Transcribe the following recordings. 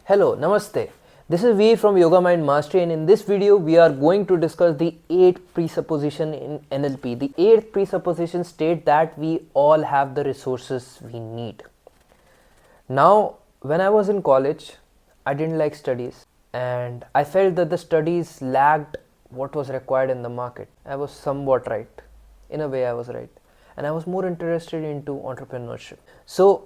Hello, Namaste. This is Veer from Yoga Mind Mastery, and in this video we are going to discuss the 8th presupposition in NLP. The 8th presupposition states that we all have the resources we need. Now, when I was in college, I didn't like studies and I felt that the studies lacked what was required in the market. I was somewhat right. In a way, I was right. And I was more interested into entrepreneurship.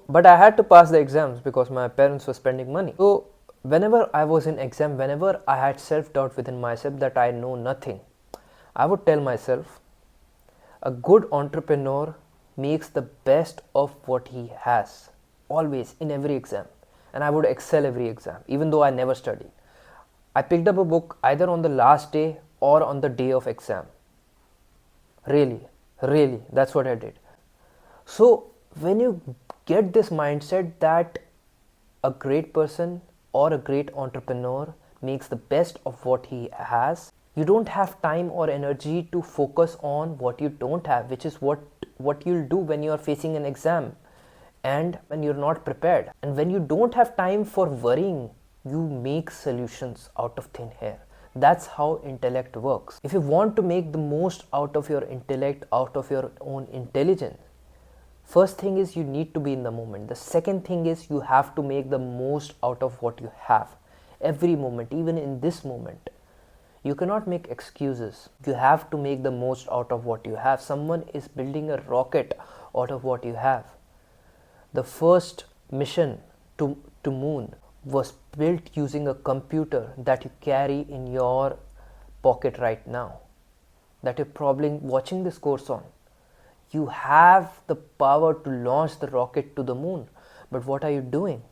But I had to pass the exams because my parents were spending money. So whenever I was in exam, whenever I had self-doubt within myself that I know nothing, I would tell myself, a good entrepreneur makes the best of what he has, always, in every exam. And I would excel every exam, even though I never studied. I picked up a book either on the last day or on the day of exam. Really, that's what I did. So when you get this mindset that a great person or a great entrepreneur makes the best of what he has, you don't have time or energy to focus on what you don't have, which is what you'll do when you are facing an exam and when you're not prepared. And when you don't have time for worrying, you make solutions out of thin air. That's how intellect works. If you want to make the most out of your intellect, out of your own intelligence, first thing is you need to be in the moment. The second thing is you have to make the most out of what you have. Every moment, even in this moment. You cannot make excuses. You have to make the most out of what you have. Someone is building a rocket out of what you have. The first mission to moon was built using a computer that you carry in your pocket right now, that you're probably watching this course on. You have the power to launch the rocket to the moon, but what are you doing?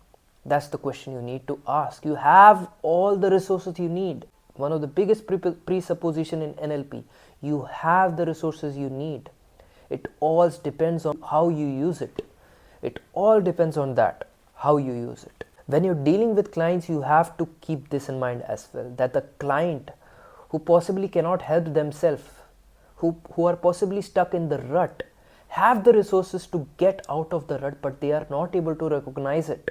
That's the question you need to ask. You have all the resources you need. One of the biggest presupposition in NLP, you have the resources you need. It all depends on how you use it. It all depends on that, how you use it. When you're dealing with clients, you have to keep this in mind as well, that the client who possibly cannot help themselves, who are possibly stuck in the rut, have the resources to get out of the rut, but they are not able to recognize it.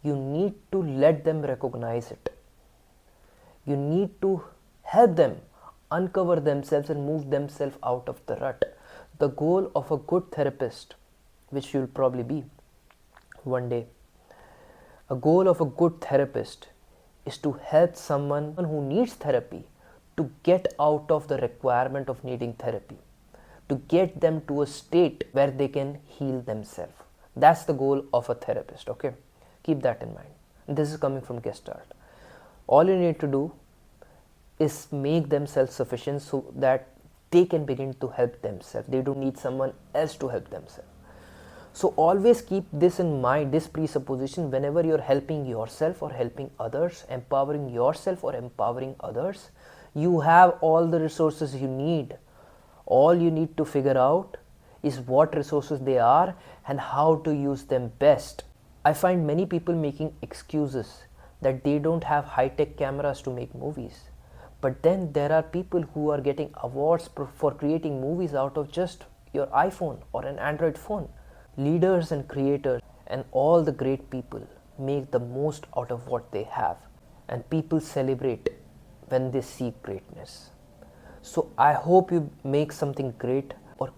You need to let them recognize it. You need to help them uncover themselves and move themselves out of the rut. The goal of a good therapist, which you'll probably be one day, a goal of a good therapist is to help someone who needs therapy to get out of the requirement of needing therapy, to get them to a state where they can heal themselves. That's the goal of a therapist, okay? Keep that in mind. And this is coming from Gestalt. All you need to do is make them self-sufficient so that they can begin to help themselves. They don't need someone else to help themselves. So always keep this in mind, this presupposition, whenever you're helping yourself or helping others, empowering yourself or empowering others, you have all the resources you need. All you need to figure out is what resources they are and how to use them best. I find many people making excuses that they don't have high-tech cameras to make movies. But then there are people who are getting awards for creating movies out of just your iPhone or an Android phone. Leaders and creators and all the great people make the most out of what they have, and people celebrate when they see greatness. So I hope you make something great or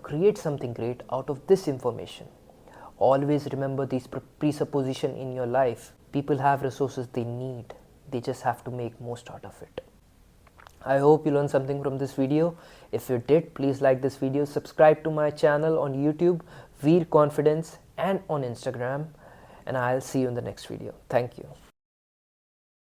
create something great out of this information. Always remember these presuppositions in your life. People have resources they need. They just have to make most out of it. I hope you learned something from this video. If you did, please like this video, subscribe to my channel on YouTube, Veer Confidence, and on Instagram. And I'll see you in the next video. Thank you.